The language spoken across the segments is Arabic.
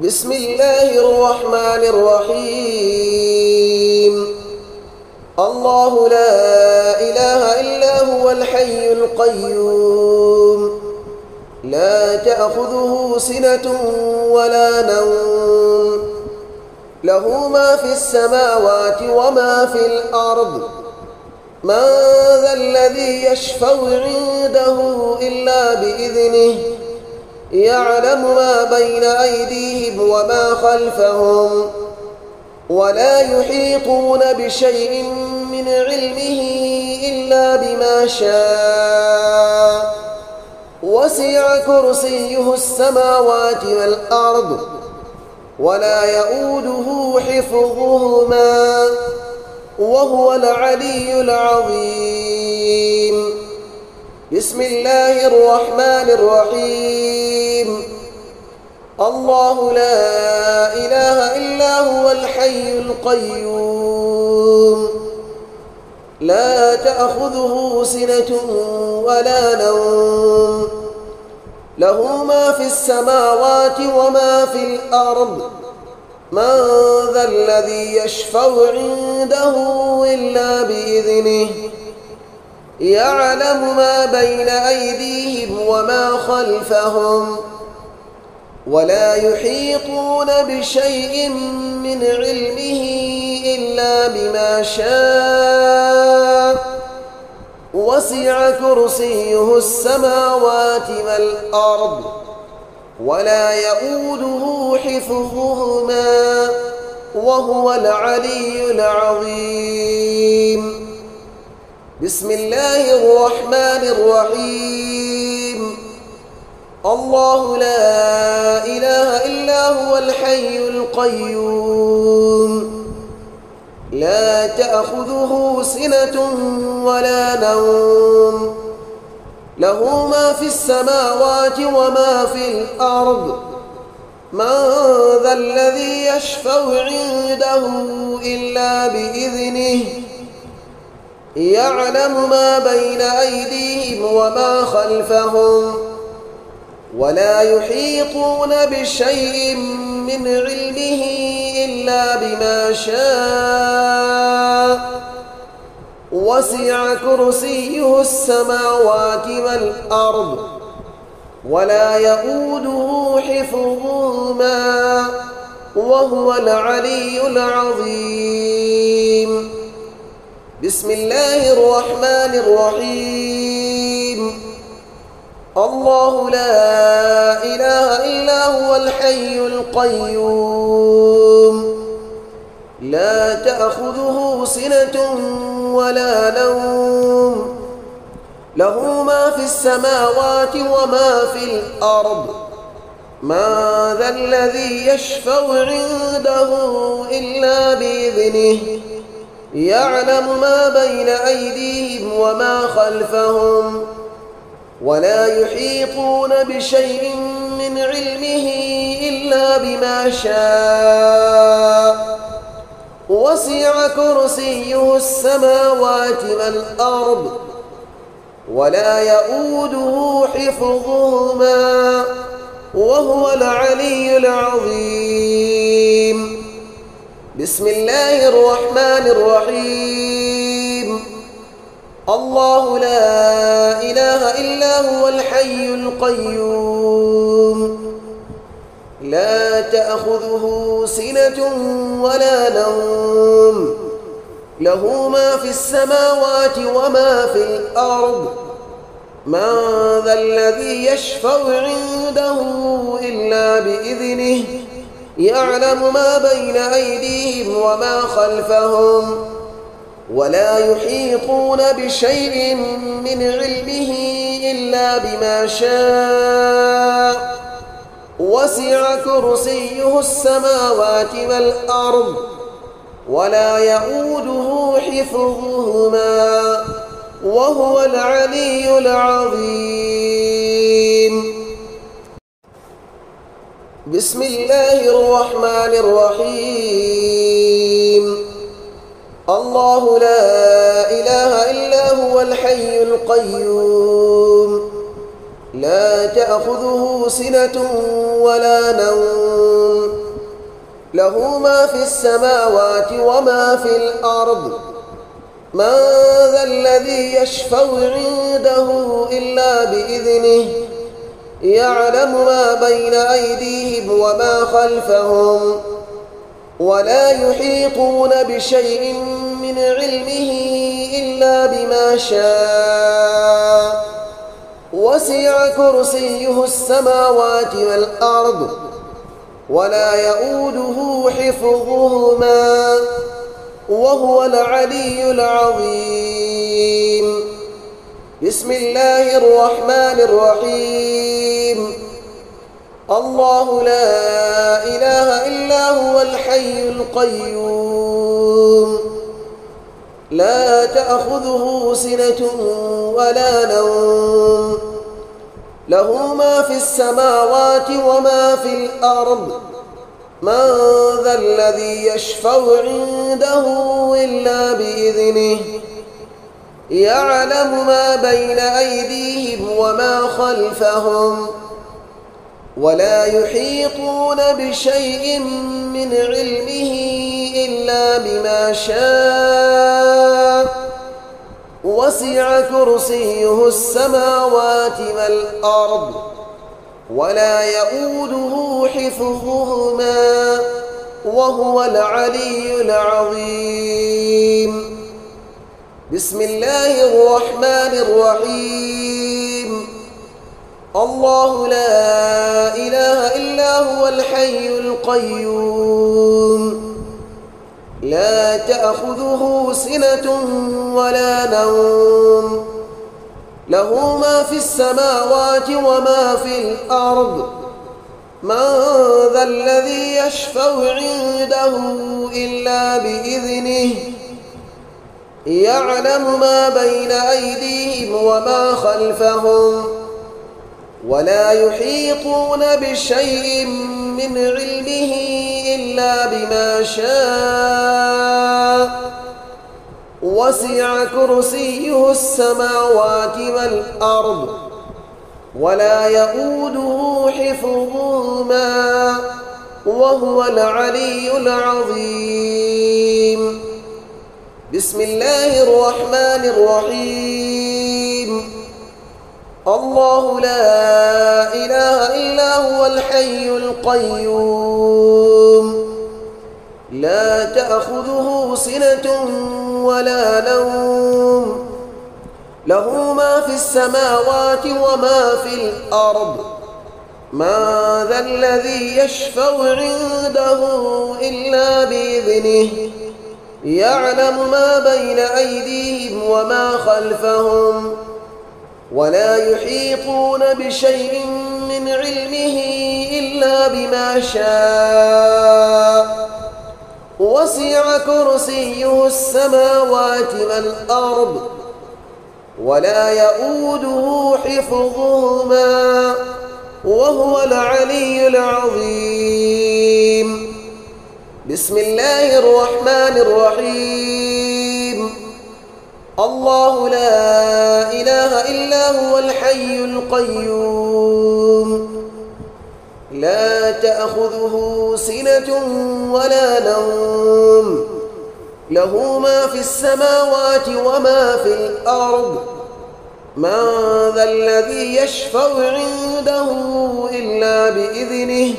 بسم الله الرحمن الرحيم. الله لا إله إلا هو الحي القيوم، لا تأخذه سنة ولا نوم، له ما في السماوات وما في الأرض. من ذا الذي يشفع عنده إلا بإذنه، يعلم ما بين أيديهم وما خلفهم، ولا يحيطون بشيء من علمه إلا بما شاء. وسع كرسيه السماوات والأرض، ولا يؤوده حفظهما، وهو العلي العظيم. بسم الله الرحمن الرحيم. الله لا إله إلا هو الحي القيوم، لا تأخذه سنة ولا نوم، له ما في السماوات وما في الأرض. من ذا الذي يشفع عنده إلا بإذنه، يعلم ما بين أيديهم وما خلفهم، ولا يحيطون بشيء من علمه إلا بما شاء. وسع كرسيه السماوات والأرض، ولا يؤوده حفظهما، وهو العلي العظيم. بسم الله الرحمن الرحيم. الله لا إله إلا هو الحي القيوم، لا تأخذه سنة ولا نوم، له ما في السماوات وما في الأرض. من ذا الذي يشفع عنده إلا بإذنه، يعلم ما بين أيديهم وما خلفهم، ولا يحيطون بشيء من علمه إلا بما شاء. وسع كرسيه السماوات والأرض، ولا يؤوده حفظهما، وهو العلي العظيم. بسم الله الرحمن الرحيم. الله لا إله إلا هو الحي القيوم، لا تأخذه سنة ولا نوم، له ما في السماوات وما في الأرض. من ذا الذي يشفع عنده إلا بإذنه، يعلم ما بين أيديهم وما خلفهم، ولا يحيطون بشيء من علمه إلا بما شاء. وسع كرسيه السماوات والأرض، ولا يؤوده حفظهما، وهو العلي العظيم. بسم الله الرحمن الرحيم. الله لا إله إلا هو الحي القيوم، لا تأخذه سنة ولا نوم، له ما في السماوات وما في الأرض. من ذا الذي يشفع عنده إلا بإذنه، يعلم ما بين أيديهم وما خلفهم، ولا يحيطون بشيء من علمه إلا بما شاء. وسع كرسيه السماوات والأرض، ولا يؤوده حفظهما، وهو العلي العظيم. بسم الله الرحمن الرحيم. الله لا إله إلا هو الحي القيوم، لا تأخذه سنة ولا نوم، له ما في السماوات وما في الأرض من ذا الذي يشفع عنده إلا بإذنه يعلم ما بين أيديهم وما خلفهم ولا يحيطون بشيء من علمه إلا بما شاء وسع كرسيه السماوات والأرض ولا يؤوده حفظهما وهو العلي العظيم. بسم الله الرحمن الرحيم. الله لا إله إلا هو الحي القيوم لا تأخذه سنة ولا نوم له ما في السماوات وما في الأرض من ذا الذي يشفع عنده إلا بإذنه يعلم ما بين أيديهم وما خلفهم ولا يحيطون بشيء من علمه إلا بما شاء وسع كرسيه السماوات والأرض ولا يؤوده حفظهما وهو العلي العظيم. بسم الله الرحمن الرحيم. الله لا إله إلا هو الحي القيوم لا تأخذه سنة ولا نوم له ما في السماوات وما في الأرض من ذا الذي يشفع عنده إلا بإذنه يعلم ما بين أيديهم وما خلفهم ولا يحيطون بشيء من علمه إلا بما شاء وسع كرسيه السماوات والأرض ولا يؤوده حفظهما وهو العلي العظيم. بسم الله الرحمن الرحيم. الله لا إله إلا هو الحي القيوم لا تأخذه سنة ولا نوم له ما في السماوات وما في الأرض من ذا الذي يشفع عنده إلا بإذنه يعلم ما بين أيديهم وما خلفهم ولا يحيطون بشيء من علمه إلا بما شاء وسع كرسيه السماوات والأرض ولا يؤوده حفظهما وهو العلي العظيم. بسم الله الرحمن الرحيم. الله لا إله إلا هو الحي القيوم لا تأخذه سنة ولا نوم له ما في السماوات وما في الأرض من ذا الذي يشفع عنده إلا بإذنه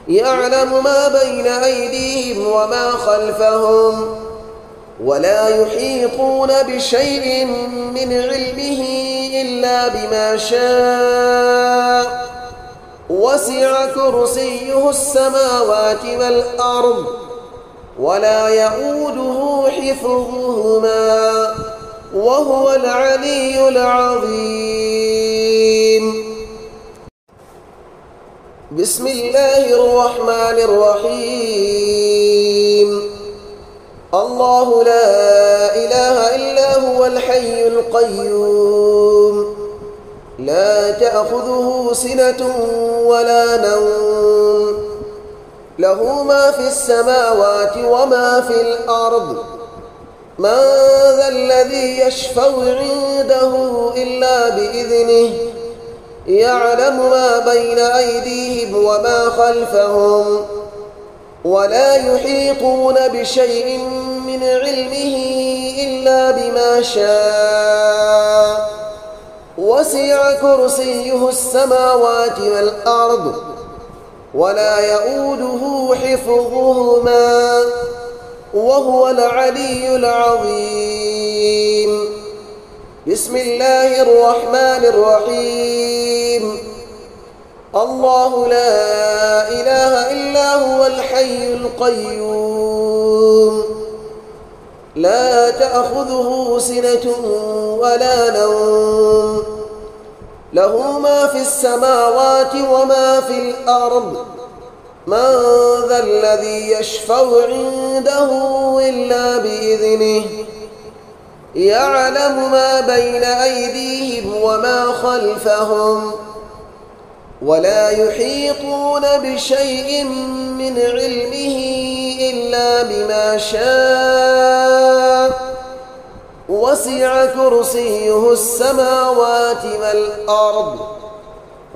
يعلم ما بين أيديهم وما خلفهم ولا يحيطون بشيء من علمه إلا بما شاء وسع كرسيه السماوات والأرض ولا يؤوده حفظهما وهو العلي العظيم. بسم الله الرحمن الرحيم. الله لا إله إلا هو الحي القيوم لا تأخذه سنة ولا نوم له ما في السماوات وما في الأرض من ذا الذي يشفع عنده إلا بإذنه يعلم ما بين أيديهم وما خلفهم ولا يحيطون بشيء من علمه إلا بما شاء وسع كرسيه السماوات والأرض ولا يؤوده حفظهما وهو العلي العظيم. بسم الله الرحمن الرحيم. الله لا إله إلا هو الحي القيوم لا تأخذه سنة ولا نوم له ما في السماوات وما في الأرض من ذا الذي يشفع عنده إلا بإذنه يعلم ما بين أيديهم وما خلفهم ولا يحيطون بشيء من علمه إلا بما شاء وسع كرسيه السماوات والأرض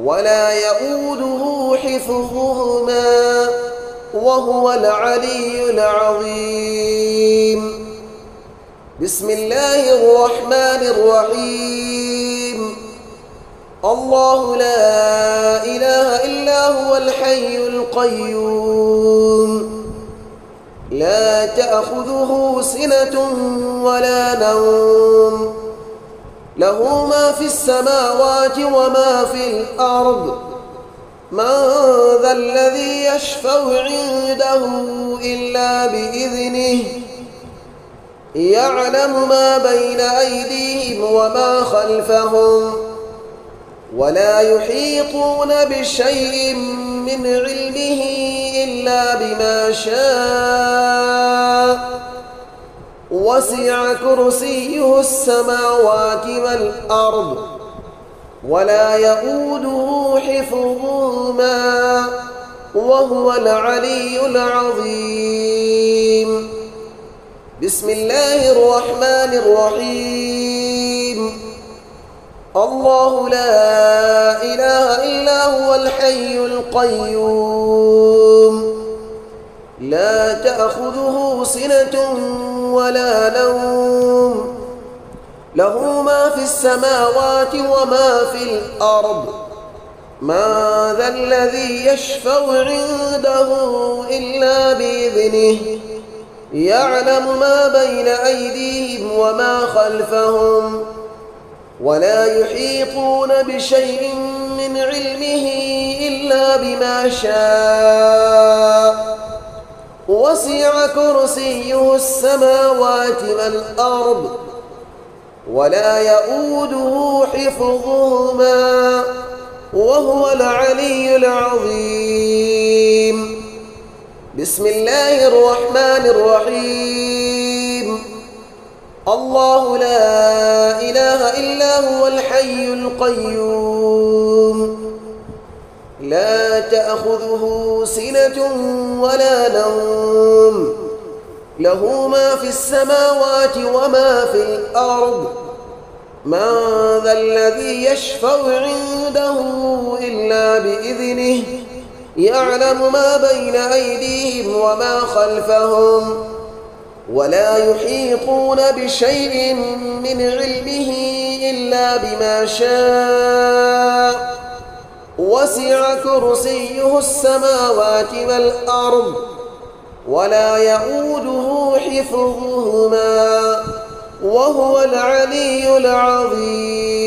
ولا يؤوده حفظهما وهو العلي العظيم. بسم الله الرحمن الرحيم. الله لا إله إلا هو الحي القيوم لا تأخذه سنة ولا نوم له ما في السماوات وما في الأرض من ذا الذي يشفع عنده إلا بإذنه يعلم ما بين أيديهم وما خلفهم ولا يحيطون بشيء من علمه إلا بما شاء وسع كرسيه السماوات والأرض ولا يؤوده حفظهما وهو العلي العظيم. بسم الله الرحمن الرحيم. الله لا إله إلا هو الحي القيوم لا تأخذه سنة ولا نوم له ما في السماوات وما في الأرض من ذا الذي يشفع عنده إلا بإذنه يعلم ما بين أيديهم وما خلفهم ولا يحيطون بشيء من علمه إلا بما شاء وسع كرسيه السماوات والأرض ولا يؤوده حفظهما وهو العلي العظيم. بسم الله الرحمن الرحيم. الله لا إله إلا هو الحي القيوم لا تأخذه سنة ولا نوم له ما في السماوات وما في الأرض من ذا الذي يشفع عنده إلا بإذنه يعلم ما بين أيديهم وما خلفهم ولا يحيطون بشيء من علمه إلا بما شاء وسع كرسيه السماوات والأرض ولا يؤوده حفظهما وهو العلي العظيم.